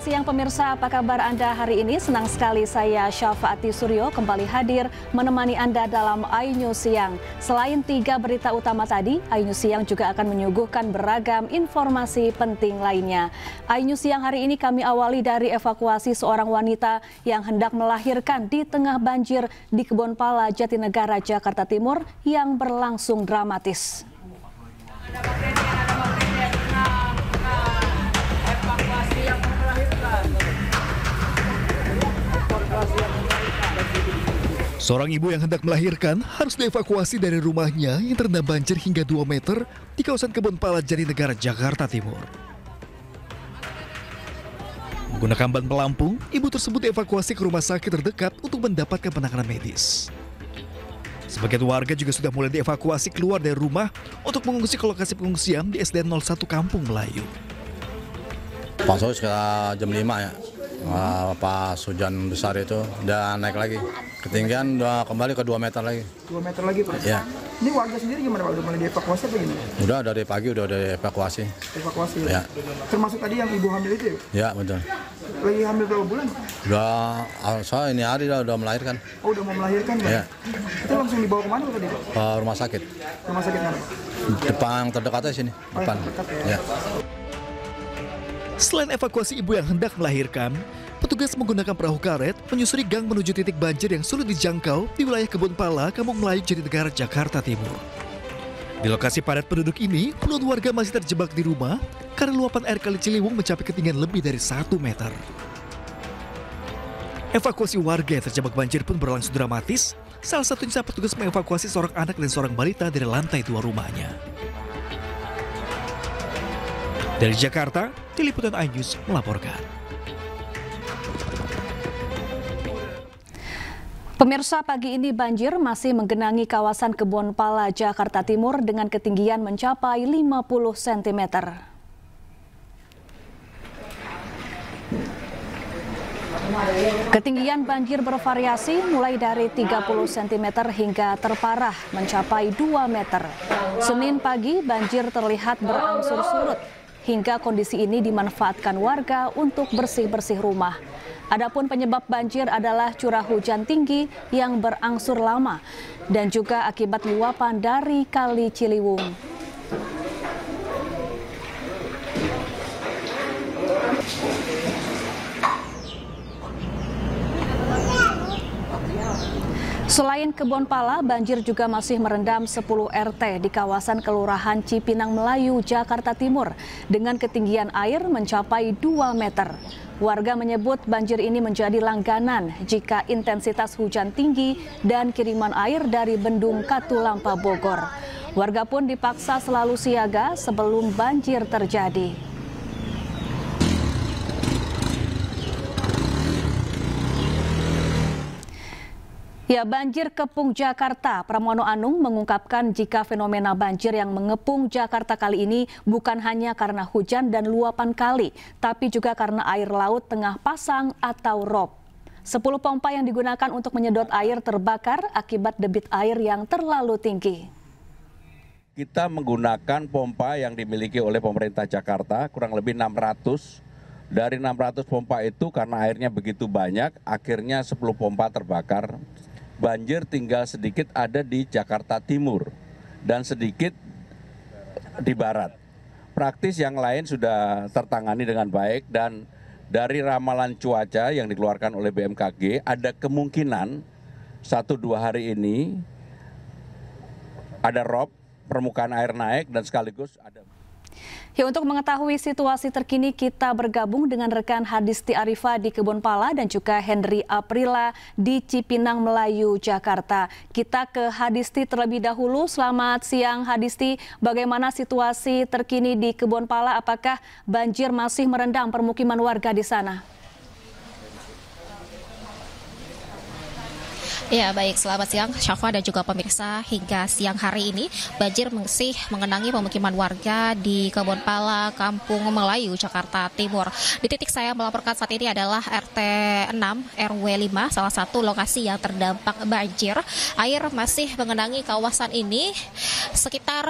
Selamat siang pemirsa, apa kabar Anda hari ini? Senang sekali saya Syafaati Suryo kembali hadir menemani Anda dalam iNews Siang. Selain 3 berita utama tadi, iNews Siang juga akan menyuguhkan beragam informasi penting lainnya. iNews Siang hari ini kami awali dari evakuasi seorang wanita yang hendak melahirkan di tengah banjir di Kebonpala, Jatinegara, Jakarta Timur yang berlangsung dramatis. Seorang ibu yang hendak melahirkan harus dievakuasi dari rumahnya yang terendam banjir hingga 2 meter di kawasan Kebonpala, Jatinegara, Jakarta Timur. Menggunakan ban pelampung, ibu tersebut dievakuasi ke rumah sakit terdekat untuk mendapatkan penanganan medis. Sebagian warga juga sudah mulai dievakuasi keluar dari rumah untuk mengungsi ke lokasi pengungsian di SDN 01 Kampung Melayu. Pasok sekitar jam 5 ya. Pas hujan besar itu udah naik lagi, ketinggian udah kembali ke 2 meter lagi. 2 meter lagi Pak? Ya. Ini warga sendiri gimana Pak? Udah mulai dievakuasi apa gimana? Udah dari pagi udah dievakuasi. Evakuasi ya? Termasuk tadi yang ibu hamil itu ya? Ya betul. Lagi hamil berapa bulan? Udah, soal ini hari udah melahirkan. Oh udah mau melahirkan Pak? Ya. Itu langsung dibawa kemana Pak tadi Pak? Ke rumah sakit. Rumah sakit mana Pak? Depan terdekatnya sini, depan. Dekat ya? Ya. Selain evakuasi ibu yang hendak melahirkan, petugas menggunakan perahu karet menyusuri gang menuju titik banjir yang sulit dijangkau di wilayah Kebonpala, Kampung Melayu, Jatinegara, Jakarta Timur. Di lokasi padat penduduk ini, puluhan warga masih terjebak di rumah karena luapan air Kali Ciliwung mencapai ketinggian lebih dari 1 meter. Evakuasi warga yang terjebak banjir pun berlangsung dramatis, salah satunya saat petugas mengevakuasi seorang anak dan seorang balita dari lantai 2 rumahnya. Dari Jakarta, Tim Liputan iNews melaporkan. Pemirsa, pagi ini banjir masih menggenangi kawasan Kebonpala, Jakarta Timur dengan ketinggian mencapai 50 cm. Ketinggian banjir bervariasi mulai dari 30 cm hingga terparah mencapai 2 meter. Senin pagi banjir terlihat berangsur surut hingga kondisi ini dimanfaatkan warga untuk bersih-bersih rumah. Adapun penyebab banjir adalah curah hujan tinggi yang berangsur lama dan juga akibat luapan dari Kali Ciliwung. Selain Kebonpala, banjir juga masih merendam 10 RT di kawasan Kelurahan Cipinang Melayu, Jakarta Timur dengan ketinggian air mencapai 2 meter. Warga menyebut banjir ini menjadi langganan jika intensitas hujan tinggi dan kiriman air dari Bendung Katulampa Bogor. Warga pun dipaksa selalu siaga sebelum banjir terjadi. Ya, banjir kepung Jakarta. Pramono Anung mengungkapkan jika fenomena banjir yang mengepung Jakarta kali ini bukan hanya karena hujan dan luapan kali, tapi juga karena air laut tengah pasang atau rob. 10 pompa yang digunakan untuk menyedot air terbakar akibat debit air yang terlalu tinggi. Kita menggunakan pompa yang dimiliki oleh pemerintah Jakarta, kurang lebih 600. Dari 600 pompa itu karena airnya begitu banyak, akhirnya 10 pompa terbakar. Banjir tinggal sedikit ada di Jakarta Timur dan sedikit di Barat. Praktis yang lain sudah tertangani dengan baik dan dari ramalan cuaca yang dikeluarkan oleh BMKG ada kemungkinan 1-2 hari ini ada rob, permukaan air naik dan sekaligus ada. Ya, untuk mengetahui situasi terkini kita bergabung dengan rekan Hadisti Arifa di Kebonpala dan juga Henry Aprila di Cipinang Melayu, Jakarta. Kita ke Hadisti terlebih dahulu. Selamat siang Hadisti, bagaimana situasi terkini di Kebonpala? Apakah banjir masih merendam permukiman warga di sana? Ya, baik. Selamat siang, Syafa dan juga pemirsa. Hingga siang hari ini, banjir masih mengenangi pemukiman warga di Kebonpala, Kampung Melayu, Jakarta Timur. Di titik saya melaporkan saat ini adalah RT 6 RW 5, salah satu lokasi yang terdampak banjir. Air masih mengenangi kawasan ini sekitar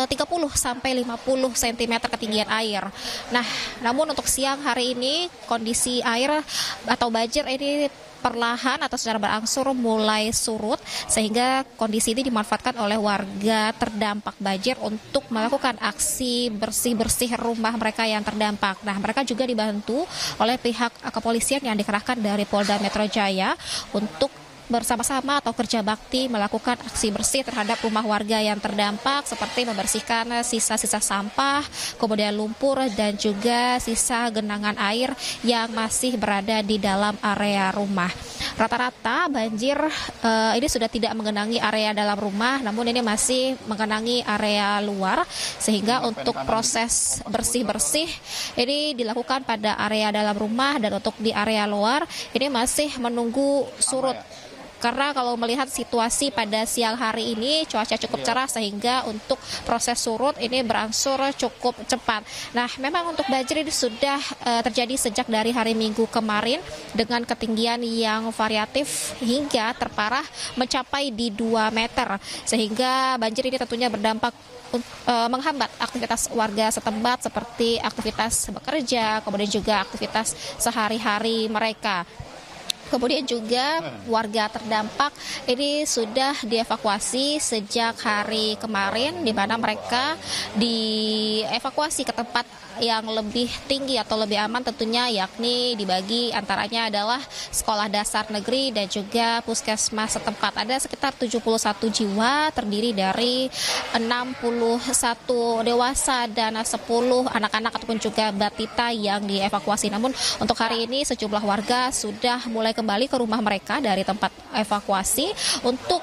30 sampai 50 cm ketinggian air. Nah, namun untuk siang hari ini kondisi air atau banjir ini perlahan atau secara berangsur mulai surut, sehingga kondisi ini dimanfaatkan oleh warga terdampak banjir untuk melakukan aksi bersih-bersih rumah mereka yang terdampak. Nah, mereka juga dibantu oleh pihak kepolisian yang dikerahkan dari Polda Metro Jaya untuk bersama-sama atau kerja bakti melakukan aksi bersih terhadap rumah warga yang terdampak, seperti membersihkan sisa-sisa sampah, kemudian lumpur dan juga sisa genangan air yang masih berada di dalam area rumah. Rata-rata banjir ini sudah tidak mengenangi area dalam rumah, namun ini masih mengenangi area luar, sehingga untuk proses bersih-bersih ini dilakukan pada area dalam rumah, dan untuk di area luar ini masih menunggu surut. Karena kalau melihat situasi pada siang hari ini cuaca cukup cerah, sehingga untuk proses surut ini berangsur cukup cepat. Nah, memang untuk banjir ini sudah terjadi sejak dari hari Minggu kemarin dengan ketinggian yang variatif hingga terparah mencapai di 2 meter. Sehingga banjir ini tentunya berdampak menghambat aktivitas warga setempat seperti aktivitas bekerja, kemudian juga aktivitas sehari-hari mereka. Kemudian juga warga terdampak ini sudah dievakuasi sejak hari kemarin, di mana mereka dievakuasi ke tempat yang lebih tinggi atau lebih aman tentunya, yakni dibagi antaranya adalah sekolah dasar negeri dan juga puskesmas setempat. Ada sekitar 71 jiwa terdiri dari 61 dewasa dan 10 anak-anak ataupun juga batita yang dievakuasi. Namun untuk hari ini sejumlah warga sudah mulai kembali ke rumah mereka dari tempat evakuasi untuk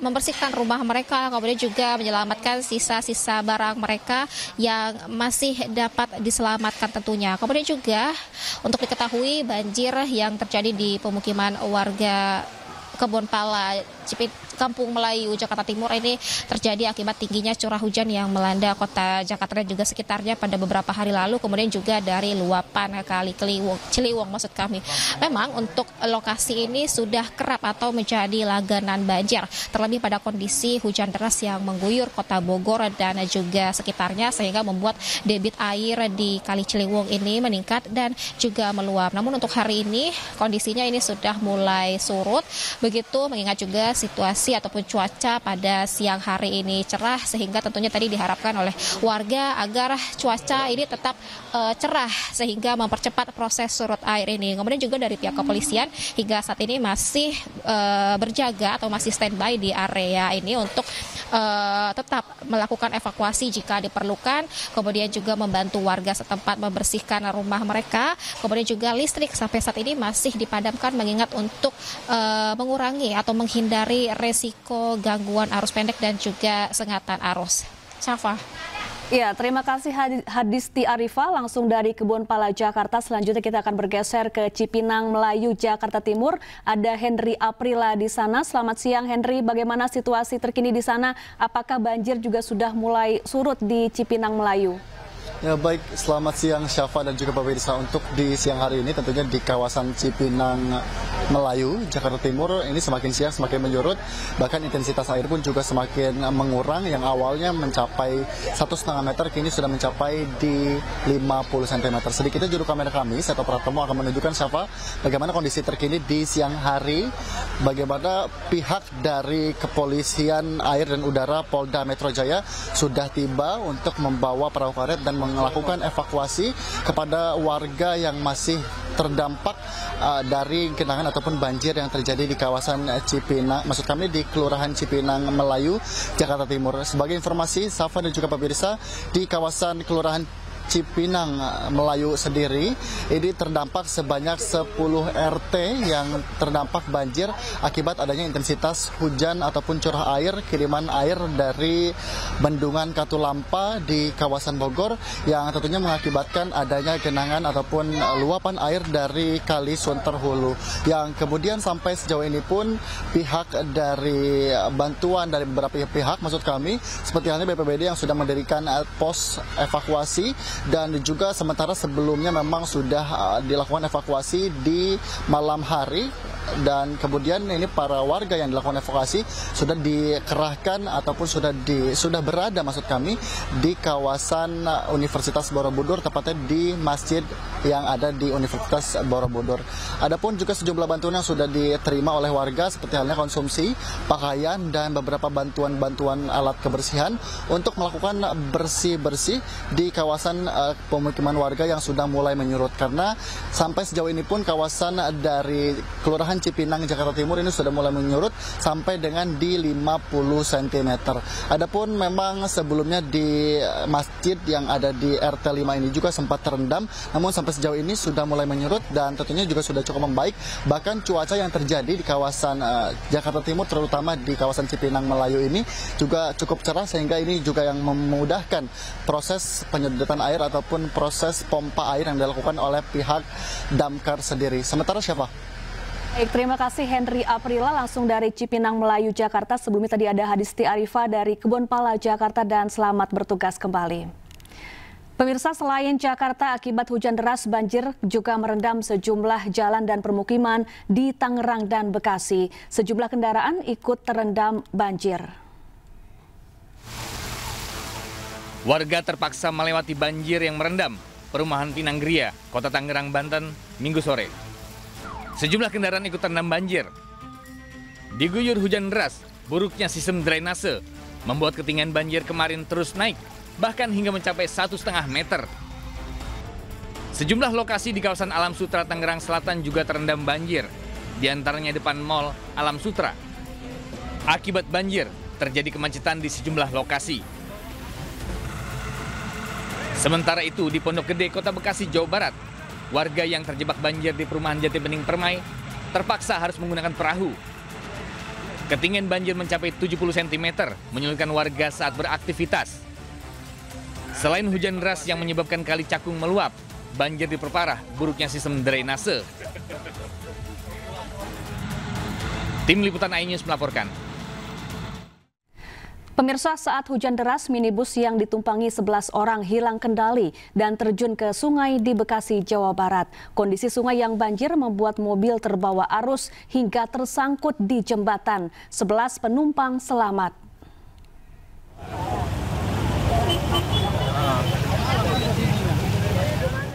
membersihkan rumah mereka, kemudian juga menyelamatkan sisa-sisa barang mereka yang masih dapat diselamatkan tentunya. Kemudian juga untuk diketahui banjir yang terjadi di pemukiman warga Kebonpala, Kampung Melayu, Jakarta Timur ini terjadi akibat tingginya curah hujan yang melanda kota Jakarta dan juga sekitarnya pada beberapa hari lalu, kemudian juga dari luapan Kali Ciliwung maksud kami. Memang untuk lokasi ini sudah kerap atau menjadi langganan banjir, terlebih pada kondisi hujan deras yang mengguyur kota Bogor dan juga sekitarnya, sehingga membuat debit air di Kali Ciliwung ini meningkat dan juga meluap. Namun untuk hari ini kondisinya ini sudah mulai surut, begitu mengingat juga situasi ataupun cuaca pada siang hari ini cerah, sehingga tentunya tadi diharapkan oleh warga agar cuaca ini tetap cerah sehingga mempercepat proses surut air ini. Kemudian juga dari pihak kepolisian hingga saat ini masih berjaga atau masih standby di area ini untuk tetap melakukan evakuasi jika diperlukan, kemudian juga membantu warga setempat membersihkan rumah mereka. Kemudian juga listrik sampai saat ini masih dipadamkan, mengingat untuk mengurangi atau menghindari resiko gangguan arus pendek dan juga sengatan arus. Syafa. Ya, terima kasih Hadisti Arifa langsung dari Kebonpala, Jakarta. Selanjutnya kita akan bergeser ke Cipinang Melayu, Jakarta Timur. Ada Henry Aprila di sana. Selamat siang Henry, bagaimana situasi terkini di sana? Apakah banjir juga sudah mulai surut di Cipinang Melayu? Ya, baik, selamat siang Syafa dan juga pemirsa. Untuk di siang hari ini tentunya di kawasan Cipinang Melayu, Jakarta Timur ini semakin siang semakin menurut, bahkan intensitas air pun juga semakin mengurang. Yang awalnya mencapai 1,5 meter kini sudah mencapai di 50 cm. Sedikitnya juru kamera kami, Seto Pratomo, akan menunjukkan Syafa bagaimana kondisi terkini di siang hari, bagaimana pihak dari Kepolisian Air dan Udara Polda Metro Jaya sudah tiba untuk membawa perahu karet dan melakukan evakuasi kepada warga yang masih terdampak dari genangan ataupun banjir yang terjadi di kawasan Cipinang, maksud kami di Kelurahan Cipinang Melayu, Jakarta Timur. Sebagai informasi, Safa dan juga pemirsa, di kawasan Kelurahan Cipinang Melayu sendiri ini terdampak sebanyak 10 RT yang terdampak banjir akibat adanya intensitas hujan ataupun curah air, kiriman air dari bendungan Katulampa di kawasan Bogor yang tentunya mengakibatkan adanya genangan ataupun luapan air dari Kali Sunter Hulu, yang kemudian sampai sejauh ini pun pihak dari bantuan dari beberapa pihak, maksud kami seperti halnya BPBD yang sudah mendirikan pos evakuasi, dan juga sementara sebelumnya memang sudah dilakukan evakuasi di malam hari, dan kemudian ini para warga yang dilakukan evakuasi sudah dikerahkan ataupun sudah berada, maksud kami, di kawasan Universitas Borobudur, tepatnya di masjid yang ada di Universitas Borobudur. Adapun juga sejumlah bantuan yang sudah diterima oleh warga seperti halnya konsumsi, pakaian, dan beberapa bantuan alat kebersihan untuk melakukan bersih-bersih di kawasan pemukiman warga yang sudah mulai menyurut, karena sampai sejauh ini pun kawasan dari Kelurahan Cipinang Jakarta Timur ini sudah mulai menyurut sampai dengan di 50 cm. Adapun memang sebelumnya di masjid yang ada di RT 5 ini juga sempat terendam, namun sampai sejauh ini sudah mulai menyurut dan tentunya juga sudah cukup membaik. Bahkan cuaca yang terjadi di kawasan Jakarta Timur, terutama di kawasan Cipinang Melayu ini juga cukup cerah, sehingga ini juga yang memudahkan proses penyedotan air ataupun proses pompa air yang dilakukan oleh pihak damkar sendiri. Sementara Syafa. Baik, terima kasih Henry Aprila langsung dari Cipinang Melayu, Jakarta. Sebelumnya tadi ada Hadisti Arifah dari Kebonpala, Jakarta, dan selamat bertugas kembali. Pemirsa, selain Jakarta, akibat hujan deras, banjir juga merendam sejumlah jalan dan permukiman di Tangerang dan Bekasi. Sejumlah kendaraan ikut terendam banjir. Warga terpaksa melewati banjir yang merendam perumahan Pinanggria, Kota Tangerang, Banten, Minggu sore. Sejumlah kendaraan ikut terendam banjir. Diguyur hujan deras, buruknya sistem drainase membuat ketinggian banjir kemarin terus naik, bahkan hingga mencapai 1,5 meter. Sejumlah lokasi di kawasan Alam Sutra Tangerang Selatan juga terendam banjir, di antaranya depan Mall Alam Sutra. Akibat banjir, terjadi kemacetan di sejumlah lokasi. Sementara itu, di Pondok Gede, Kota Bekasi, Jawa Barat, warga yang terjebak banjir di perumahan Jati Bening Permai terpaksa harus menggunakan perahu. Ketinggian banjir mencapai 70 cm, menyulitkan warga saat beraktivitas. Selain hujan deras yang menyebabkan Kali Cakung meluap, banjir diperparah buruknya sistem drainase. Tim Liputan iNews melaporkan. Pemirsa, saat hujan deras, minibus yang ditumpangi 11 orang hilang kendali dan terjun ke sungai di Bekasi, Jawa Barat. Kondisi sungai yang banjir membuat mobil terbawa arus hingga tersangkut di jembatan. 11 penumpang selamat.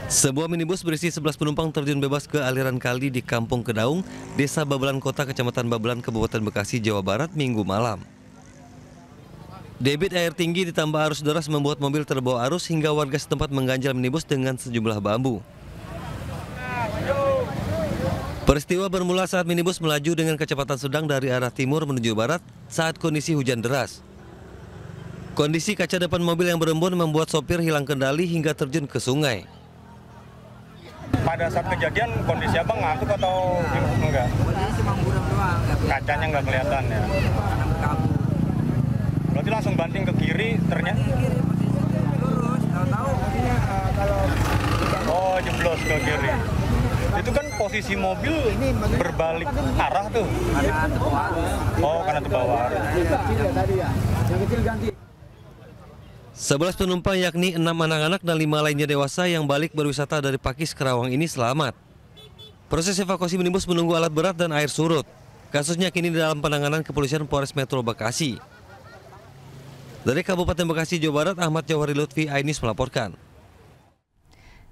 Sebuah minibus berisi 11 penumpang terjun bebas ke aliran kali di Kampung Kedaung, Desa Babelan Kota, Kecamatan Babelan, Kabupaten Bekasi, Jawa Barat, Minggu malam. Debit air tinggi ditambah arus deras membuat mobil terbawa arus hingga warga setempat mengganjal minibus dengan sejumlah bambu. Peristiwa bermula saat minibus melaju dengan kecepatan sedang dari arah timur menuju barat saat kondisi hujan deras. Kondisi kaca depan mobil yang berembun membuat sopir hilang kendali hingga terjun ke sungai. Pada saat kejadian kondisi abang ngantuk atau enggak? Kondisi cuma buram doang. Kacanya nggak kelihatan ya? Berarti langsung banting ke kiri ternyata? Kiri posisi lurus, tahu-tahu kalau... Oh, jeblos ke kiri. Itu kan posisi mobil berbalik arah tuh. Karena terbawa arus. Oh, karena terbawa arus. Yang kecil ganti. 11 penumpang yakni 6 anak-anak dan 5 lainnya dewasa yang balik berwisata dari Pakis Kerawang ini selamat. Proses evakuasi minibus menunggu alat berat dan air surut. Kasusnya kini dalam penanganan Kepolisian Polres Metro Bekasi. Dari Kabupaten Bekasi, Jawa Barat, Ahmad Jawhari Lutfi, iNews melaporkan.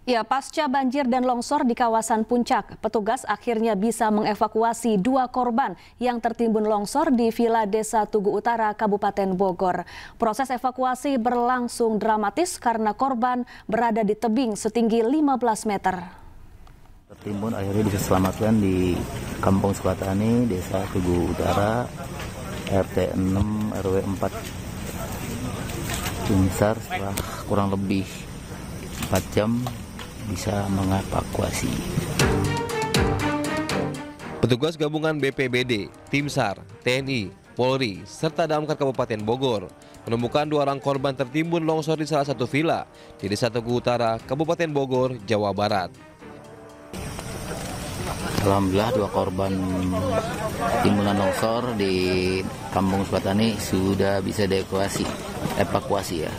Ya, pasca banjir dan longsor di kawasan Puncak, petugas akhirnya bisa mengevakuasi 2 korban yang tertimbun longsor di Villa Desa Tugu Utara, Kabupaten Bogor. Proses evakuasi berlangsung dramatis karena korban berada di tebing setinggi 15 meter. Tertimbun akhirnya bisa selamatkan di Kampung Sukatani, Desa Tugu Utara, RT 6 RW 4. Tim SAR setelah kurang lebih 4 jam bisa mengevakuasi. Petugas gabungan BPBD, Tim SAR, TNI, Polri, serta Damkar Kabupaten Bogor menemukan 2 orang korban tertimbun longsor di salah satu villa di Desa Tugu Utara, Kabupaten Bogor, Jawa Barat. Alhamdulillah 2 korban timbunan longsor di Kampung Sukatani sudah bisa evakuasi ya.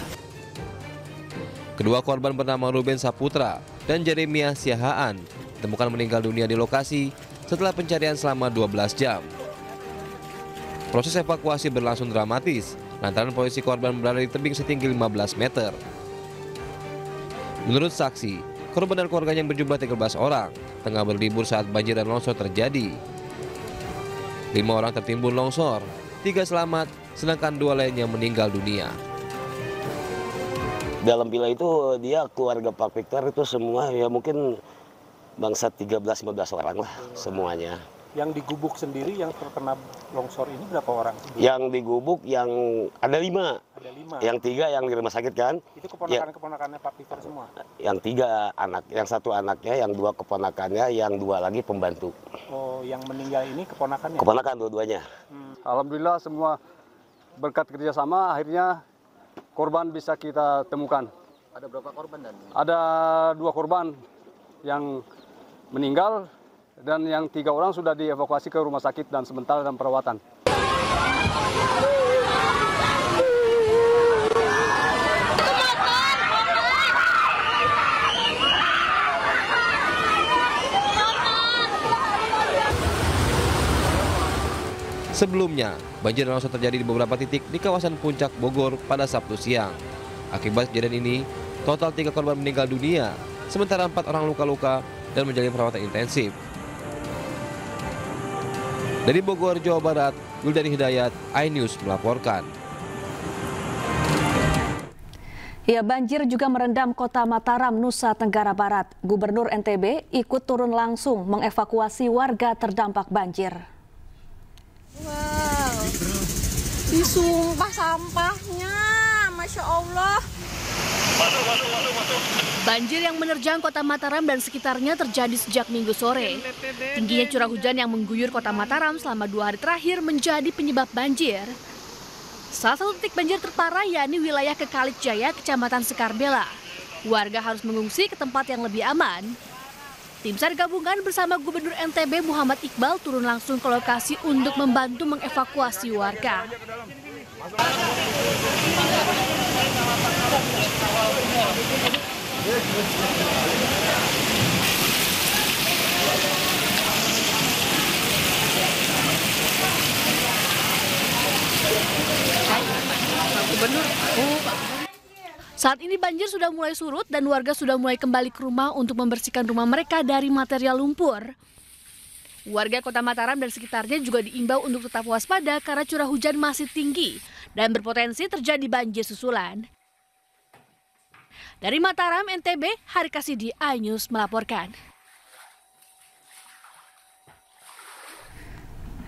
Kedua korban bernama Ruben Saputra dan Jeremia Siahaan ditemukan meninggal dunia di lokasi setelah pencarian selama 12 jam. Proses evakuasi berlangsung dramatis lantaran posisi korban berada di tebing setinggi 15 meter. Menurut saksi, korban dan keluarganya yang berjumlah 13 orang tengah berlibur saat banjir dan longsor terjadi. 5 orang tertimbun longsor, 3 selamat, sedangkan 2 lainnya meninggal dunia. Dalam villa itu dia keluarga Pak Victor itu semua ya mungkin bangsa 13-15 orang lah semuanya. Yang digubuk sendiri yang terkena longsor ini berapa orang? Yang digubuk yang ada 5. Ada 5. Yang 3 yang di rumah sakit kan? Itu keponakan-keponakannya Pak Victor semua? Yang 3 anak, yang 1 anaknya, yang 2 keponakannya, yang 2 lagi pembantu. Oh, yang meninggal ini keponakannya? Keponakan dua-duanya. Alhamdulillah semua berkat kerjasama akhirnya korban bisa kita temukan. Ada berapa korban dan? Ada 2 korban yang meninggal dan yang 3 orang sudah dievakuasi ke rumah sakit dan sementara dalam perawatan. Sebelumnya, banjir dan longsor terjadi di beberapa titik di kawasan Puncak Bogor pada Sabtu siang. Akibat kejadian ini, total 3 korban meninggal dunia, sementara 4 orang luka-luka dan menjalani perawatan intensif. Dari Bogor, Jawa Barat, Guldani Hidayat, iNews melaporkan. Ya, banjir juga merendam kota Mataram, Nusa Tenggara Barat. Gubernur NTB ikut turun langsung mengevakuasi warga terdampak banjir. Wow, disumpah sampahnya, Masya Allah. Banjir yang menerjang kota Mataram dan sekitarnya terjadi sejak Minggu sore. Tingginya curah hujan yang mengguyur kota Mataram selama 2 hari terakhir menjadi penyebab banjir. Salah satu titik banjir terparah yakni wilayah Kekalit Jaya, Kecamatan Sekarbela. Warga harus mengungsi ke tempat yang lebih aman. Tim SAR gabungan bersama Gubernur NTB Muhammad Iqbal turun langsung ke lokasi untuk membantu mengevakuasi warga. Saat ini banjir sudah mulai surut dan warga sudah mulai kembali ke rumah untuk membersihkan rumah mereka dari material lumpur. Warga kota Mataram dan sekitarnya juga diimbau untuk tetap waspada karena curah hujan masih tinggi dan berpotensi terjadi banjir susulan. Dari Mataram, NTB, Hari Kasidi, iNews melaporkan.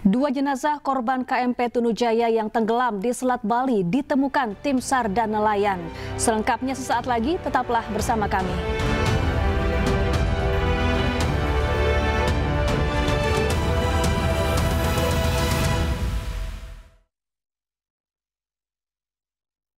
2 jenazah korban KMP Tunujaya yang tenggelam di Selat Bali ditemukan tim SAR dan nelayan. Selengkapnya sesaat lagi, tetaplah bersama kami.